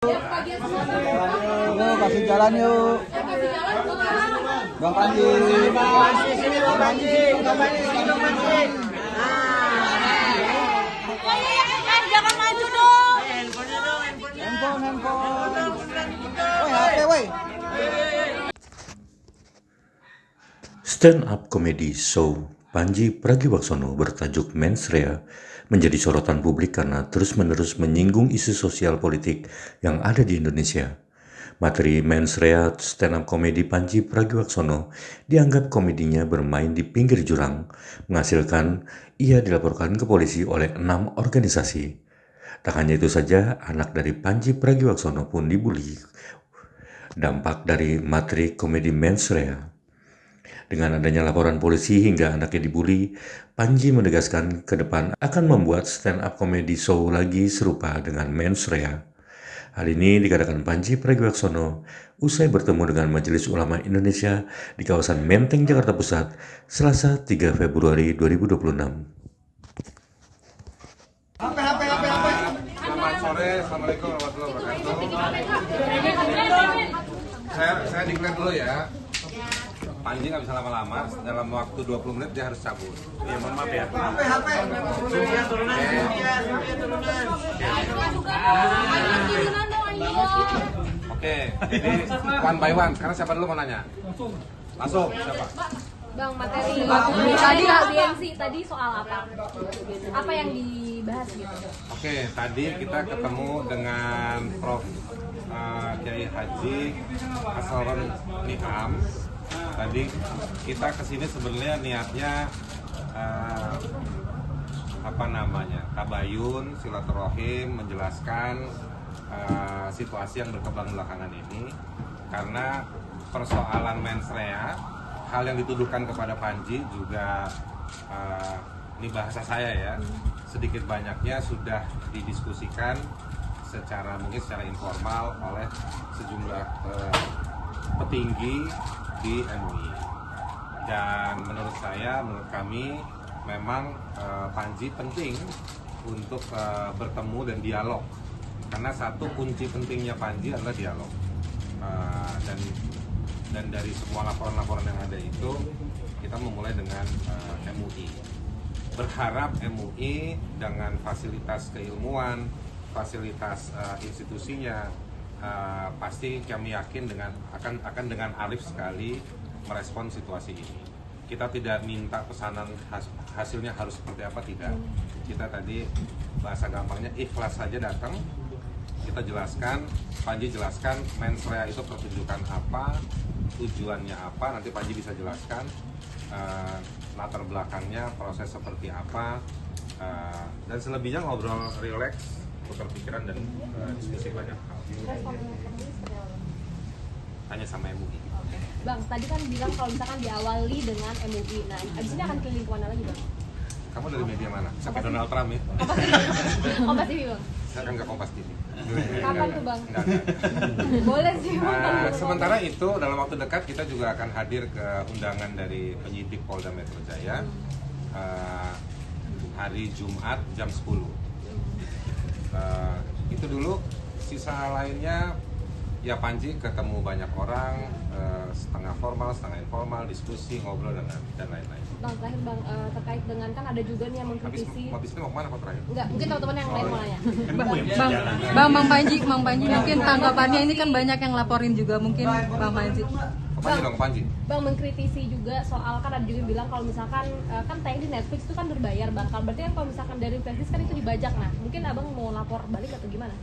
Yuk, kasih jalan yuk. Bang Panji. Sini Bang Panji. Bang Panji, sini Bang Panji. Jangan maju dong. Handphone. Woi, HP woi. Stand up comedy show Panji Pragiwaksono bertajuk Mens Rea menjadi sorotan publik karena terus-menerus menyinggung isu sosial politik yang ada di Indonesia. Materi Mens Rea stand up comedy Panji Pragiwaksono dianggap komedinya bermain di pinggir jurang, menghasilkan ia dilaporkan ke polisi oleh 6 organisasi. Tak hanya itu saja, anak dari Panji Pragiwaksono pun dibully. Dampak dari materi komedi Mens Rea. Dengan adanya laporan polisi hingga anaknya dibully, Panji menegaskan ke depan akan membuat stand-up comedy show lagi serupa dengan Mens Rea. Hal ini dikatakan Panji Pragiwaksono usai bertemu dengan Majelis Ulama Indonesia di kawasan Menteng, Jakarta Pusat, Selasa 3 Februari 2026. Selamat sore, Assalamualaikum warahmatullahi wabarakatuh. Saya declare dulu ya. Panji nggak bisa lama-lama, dalam waktu 20 menit dia harus cabut. Iya, mohon maaf ya. Oke, jadi one by one. Sekarang siapa dulu mau nanya? Langsung, siapa? Bang, materi tadi audiensi tadi soal apa? Apa yang dibahas gitu? Oke, tadi kita ketemu dengan Prof. Kiai Haji Asrorun Niam. Tadi kita kesini sebenarnya niatnya tabayun, silaturahim, menjelaskan situasi yang berkembang belakangan ini, karena persoalan Mens Rea, hal yang dituduhkan kepada Panji juga ini bahasa saya ya, sedikit banyaknya sudah didiskusikan mungkin secara informal oleh sejumlah petinggi di MUI. Dan menurut kami memang Panji penting untuk bertemu dan dialog, karena satu kunci pentingnya Panji adalah dialog. Dan dari semua laporan-laporan yang ada itu, kita memulai dengan MUI. Berharap MUI dengan fasilitas keilmuan, fasilitas institusinya, pasti kami yakin akan dengan arif sekali merespon situasi ini. Kita tidak minta pesanan hasilnya harus seperti apa, tidak. Kita tadi bahasa gampangnya ikhlas saja datang, kita jelaskan, Panji jelaskan Mens Rea itu pertunjukan apa, tujuannya apa, nanti Panji bisa jelaskan latar belakangnya, proses seperti apa, dan selebihnya ngobrol rileks, tukar pikiran dan diskusi banyak hal. Tanya sama MUI. Bang, tadi kan bilang kalau misalkan diawali dengan MUI. Nah, abis ini akan keliling kemana lagi, Bang? Kamu dari media mana? Sampai Donald Trump ya? Kompas TV, Bang? Saya kan nggak Kompas TV. Kapan tuh, Bang? Enggak. Boleh sih, Bang. Sementara itu, dalam waktu dekat kita juga akan hadir ke undangan dari penyidik Polda Metro Jaya hari Jumat jam 10. Itu dulu, sisa lainnya ya Panji ketemu banyak orang, setengah formal, setengah informal, diskusi, ngobrol dan lain-lain. Bang, terakhir Bang, terkait dengan kan ada juga nih yang mengkritisi. Habis ini mau kemana kok terakhir? Enggak, mungkin teman-teman yang lain mau nanya. Bang Panji mungkin tanggapannya ini kan banyak yang laporin juga mungkin Bang Panji. Panji. Bang, mengkritisi juga soal kan ada juga yang bilang kalau misalkan kan tayang di Netflix itu kan berbayar, Bang. Kalau berarti kan kalau misalkan dari Netflix kan itu dibajak. Nah, mungkin Abang mau lapor balik atau gimana?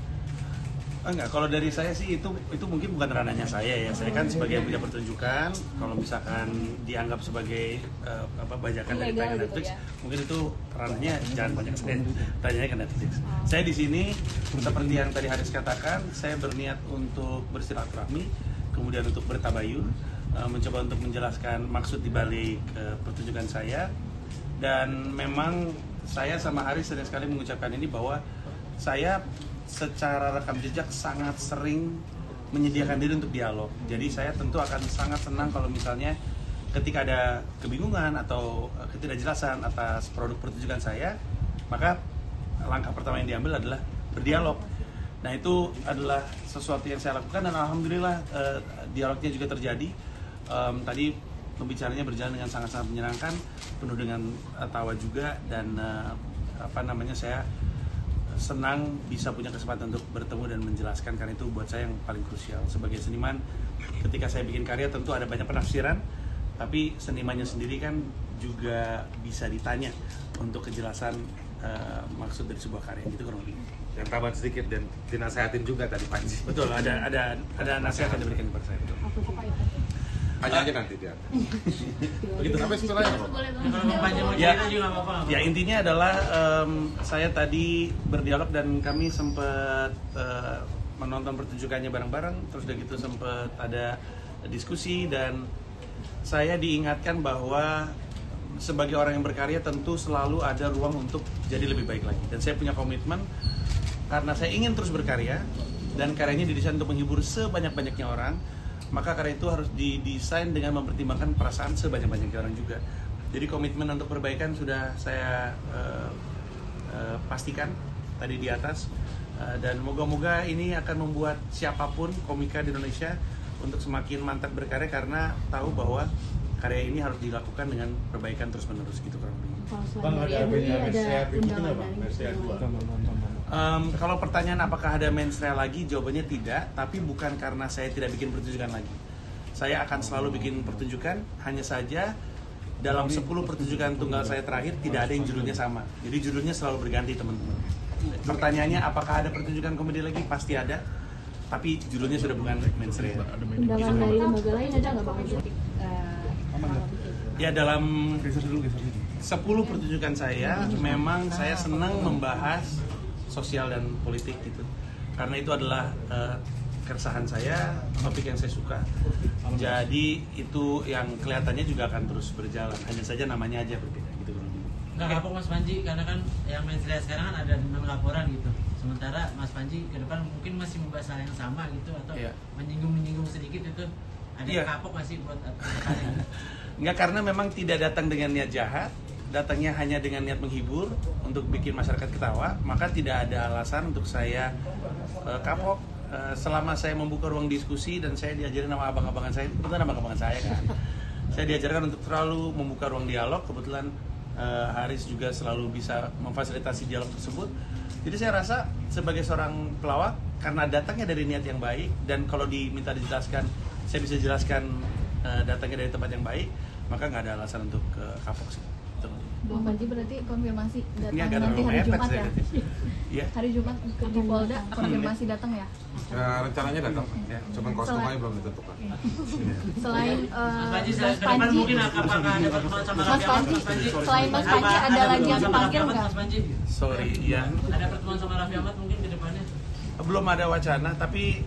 Enggak, kalau dari saya sih itu mungkin bukan ranahnya saya ya. Saya kan sebagai punya pertunjukan, kalau misalkan dianggap sebagai bajakan dari tayangan Netflix, gitu ya? Mungkin itu ranahnya jangan banyak saya tanyanya ke Netflix. Saya di sini seperti yang tadi Haris katakan, saya berniat untuk bersilaturahmi, kemudian untuk bertabayun, mencoba untuk menjelaskan maksud dibalik pertunjukan saya. Dan memang saya sama Haris sering sekali mengucapkan ini bahwa saya secara rekam jejak sangat sering menyediakan diri untuk dialog. Jadi saya tentu akan sangat senang kalau misalnya ketika ada kebingungan atau ketidakjelasan atas produk pertunjukan saya, maka langkah pertama yang diambil adalah berdialog. Nah itu adalah sesuatu yang saya lakukan dan alhamdulillah dialognya juga terjadi. Tadi pembicaranya berjalan dengan sangat-sangat menyenangkan, penuh dengan tawa juga, dan saya senang bisa punya kesempatan untuk bertemu dan menjelaskan, karena itu buat saya yang paling krusial. Sebagai seniman, ketika saya bikin karya tentu ada banyak penafsiran, tapi senimannya sendiri kan juga bisa ditanya untuk kejelasan maksud dari sebuah karya, gitu kurang lebih. Yang tambahan sedikit dan dinasehatin juga tadi Panji. Betul, ada nasihat yang diberikan kepada saya. Betul. Tanya aja nanti dia. Begitu. Sampai setelahnya. Ya intinya adalah saya tadi berdialog dan kami sempat menonton pertunjukannya bareng-bareng, terus udah gitu sempat ada diskusi, dan saya diingatkan bahwa sebagai orang yang berkarya tentu selalu ada ruang untuk jadi lebih baik lagi, dan saya punya komitmen karena saya ingin terus berkarya dan karyanya didesain untuk menghibur sebanyak-banyaknya orang, maka karya itu harus didesain dengan mempertimbangkan perasaan sebanyak-banyaknya orang juga. Jadi komitmen untuk perbaikan sudah saya pastikan tadi di atas, dan moga-moga ini akan membuat siapapun komika di Indonesia untuk semakin mantap berkarya, karena tahu bahwa karya ini harus dilakukan dengan perbaikan terus-menerus, gitu kurang lebih. Bang, ada undangan dari Kalau pertanyaan apakah ada mensrea lagi, jawabannya tidak, tapi bukan karena saya tidak bikin pertunjukan lagi. Saya akan selalu bikin pertunjukan, hanya saja dalam 10 pertunjukan tunggal saya terakhir tidak ada yang judulnya sama. Jadi judulnya selalu berganti, teman-teman. Pertanyaannya apakah ada pertunjukan komedi lagi? Pasti ada, tapi judulnya sudah bukan mensrea. undangan dari lembaga lain ada nggak Bang? Ya, dalam 10 pertunjukan saya, memang saya senang membahas sosial dan politik gitu, karena itu adalah keresahan saya, topik yang saya suka. Jadi itu yang kelihatannya juga akan terus berjalan, hanya saja namanya aja berbeda gitu. Nggak kapok Mas Panji, karena kan yang mensrea sekarang kan ada 6 laporan gitu. Sementara Mas Panji ke depan mungkin masih membahas hal yang sama gitu, atau menyinggung sedikit itu. Ada kapok nggak sih buat kalian? Nggak, karena memang tidak datang dengan niat jahat, datangnya hanya dengan niat menghibur, untuk bikin masyarakat ketawa, maka tidak ada alasan untuk saya kapok. Selama saya membuka ruang diskusi dan saya diajarin sama abang-abangan saya, kebetulan abang-abangan saya kan, saya diajarkan untuk selalu membuka ruang dialog. Kebetulan Haris juga selalu bisa memfasilitasi dialog tersebut. Jadi saya rasa sebagai seorang pelawak, karena datangnya dari niat yang baik, dan kalau diminta dijelaskan, saya bisa jelaskan datangnya dari tempat yang baik, maka nggak ada alasan untuk kapok sih. Bang Panji berarti konfirmasi datang Ini agak nanti hari Jumat ya? Iya. Hari Jumat di Polda konfirmasi datang ya? Rencananya datang, ya. Cuman kostum aja belum ditentukan. Selain Mas Panji, Mas ke depan Panji, mungkin apakah ada pertemuan sama Mas Raffi Ahmad, Panji, Mas Panji? selain Mas Panji ada lagi yang dipanggil nggak? Mas Panji, Sorry, ya. ada pertemuan sama Raffi Ahmad mungkin ke depannya? Belum ada wacana, tapi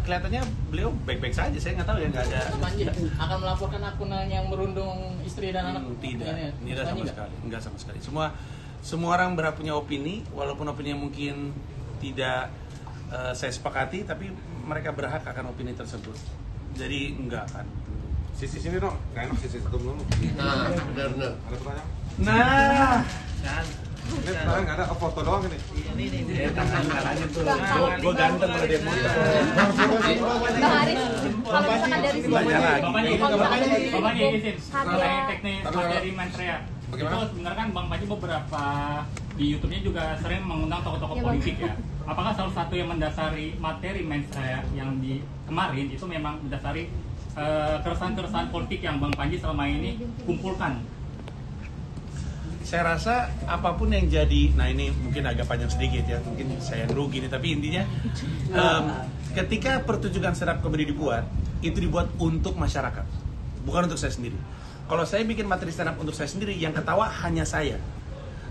kelihatannya beliau baik-baik saja. Saya nggak tahu ya, nggak ada. Panji akan melaporkan akun yang merundung istri dan anak? Tidak sama sekali, enggak sama sekali. Semua orang berhak punya opini, walaupun opini mungkin tidak saya sepakati, tapi mereka berhak akan opini tersebut. Jadi enggak akan. Sisi sini dong, nggak enak sisi satu dulu. Nah, benar-benar. Ada pertanyaan? Nah, Ini sekarang nggak ada foto doang ini. tangan tuh. Gue ganteng kalau dia foto. Bang Haris, kalau misalkan dari sisi Banyak lagi. kalau misalkan dari sisi Bapak izin, karya mengenai teknis materi mensrea. Bagaimana? Itu sebenarnya kan Bang Panji beberapa di YouTube-nya juga sering mengundang tokoh-tokoh Ya, Bang. politik ya. Apakah salah satu yang mendasari materi mensrea yang di kemarin itu memang mendasari keresahan-keresahan politik yang Bang Panji selama ini kumpulkan? Saya rasa apapun yang jadi, nah ini mungkin agak panjang sedikit ya, mungkin saya rugi nih, tapi intinya ketika pertunjukan stand up comedy dibuat, itu dibuat untuk masyarakat, bukan untuk saya sendiri. Kalau saya bikin materi stand up untuk saya sendiri, yang ketawa hanya saya.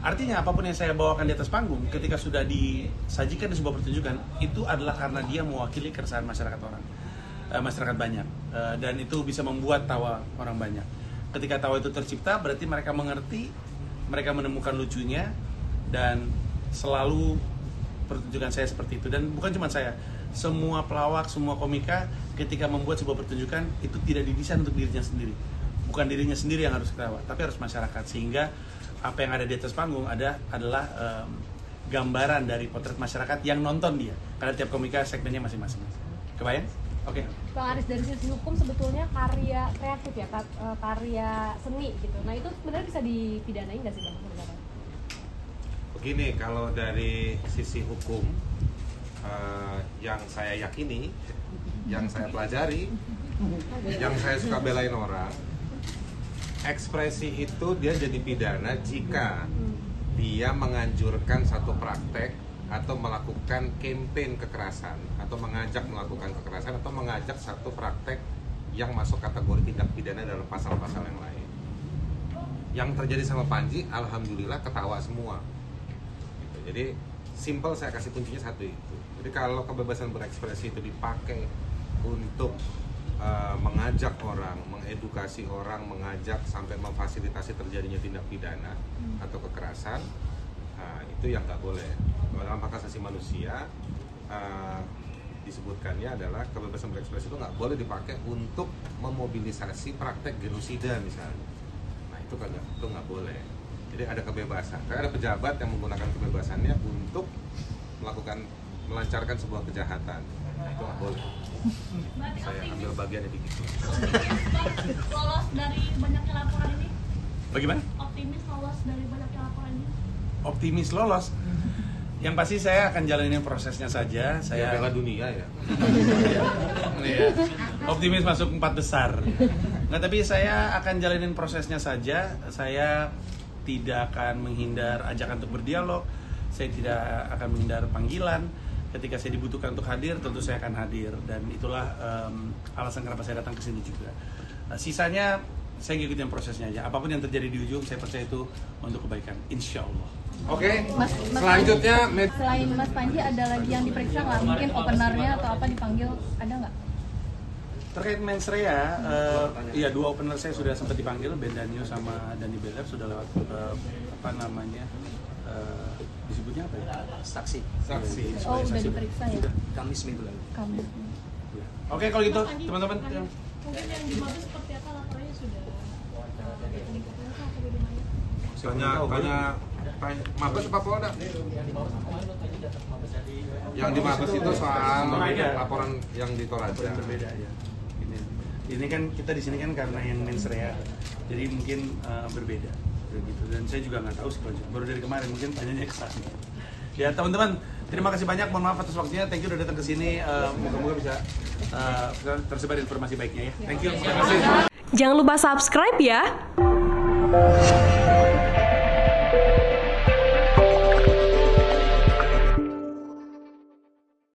Artinya apapun yang saya bawakan di atas panggung, ketika sudah disajikan di sebuah pertunjukan, itu adalah karena dia mewakili keresahan masyarakat masyarakat banyak, dan itu bisa membuat tawa orang banyak. Ketika tawa itu tercipta, berarti mereka mengerti, mereka menemukan lucunya, dan selalu pertunjukan saya seperti itu. Dan bukan cuma saya, semua pelawak, semua komika ketika membuat sebuah pertunjukan itu tidak didesain untuk dirinya sendiri. Bukan dirinya sendiri yang harus ketawa, tapi harus masyarakat. Sehingga apa yang ada di atas panggung adalah gambaran dari potret masyarakat yang nonton dia. Karena tiap komika segmennya masing-masing. Kebayang? Oke. Bang Aris, dari sisi hukum sebetulnya karya kreatif ya, karya seni gitu. Nah itu sebenarnya bisa dipidanain nggak sih Bang? Begini, kalau dari sisi hukum yang saya yakini, yang saya pelajari, yang saya suka belain orang, ekspresi itu dia jadi pidana jika dia menganjurkan satu praktek atau melakukan campaign kekerasan atau mengajak melakukan kekerasan atau mengajak satu praktek yang masuk kategori tindak pidana dalam pasal-pasal yang lain. Yang terjadi sama Panji, alhamdulillah ketawa semua. Gitu. Jadi simple, saya kasih kuncinya satu itu. Jadi kalau kebebasan berekspresi itu dipakai untuk mengajak orang, mengedukasi orang, mengajak sampai memfasilitasi terjadinya tindak pidana atau kekerasan, itu yang nggak boleh. Dalam hak asasi manusia disebutkannya adalah kebebasan berekspresi itu nggak boleh dipakai untuk memobilisasi praktek genosida misalnya. Nah itu nggak boleh. Jadi ada kebebasan. Kayak ada pejabat yang menggunakan kebebasannya untuk melancarkan sebuah kejahatan. Nah itu nggak boleh. Saya ambil bagiannya di situ. Lolos dari banyaknya laporan ini? Bagaimana? Optimis lolos dari banyaknya laporan ini? Optimis lolos. Yang pasti saya akan jalanin prosesnya saja. Saya Piala dunia ya. Iya. Optimis masuk 4 besar. Nggak, tapi saya akan jalanin prosesnya saja. Saya tidak akan menghindar ajakan untuk berdialog. Saya tidak akan menghindar panggilan. Ketika saya dibutuhkan untuk hadir, tentu saya akan hadir. Dan itulah alasan kenapa saya datang ke sini juga. Sisanya saya ngikutin prosesnya aja. Apapun yang terjadi di ujung, saya percaya itu untuk kebaikan. Insya Allah. Oke, selanjutnya Selain Mas Panji ada lagi yang diperiksa nggak? Mungkin openernya atau apa dipanggil, ada nggak? Terkait mensrea, iya 2 opener saya sudah sempat dipanggil, Ben Danio sama Dani Beler sudah lewat disebutnya apa ya? Saksi. Oh, udah diperiksa ya? Kamis minggu lalu. Kamis. Oke, kalau gitu teman-teman. Mungkin yang di Mabes seperti apa laporannya sudah tanya Mabes apa Polda? Yang di Mabes itu soal laporan yang di Toraja. Berbeda ya. Ini kan kita di sini kan karena yang mensrea, jadi mungkin berbeda. Gitu. Dan saya juga nggak tahu sih, baru dari kemarin mungkin tanyanya ke sana. Ya teman-teman, terima kasih banyak, mohon maaf atas waktunya. Thank you udah datang ke sini. Moga-moga bisa tersebar informasi baiknya ya. Thank you. Terima kasih. Jangan lupa subscribe ya.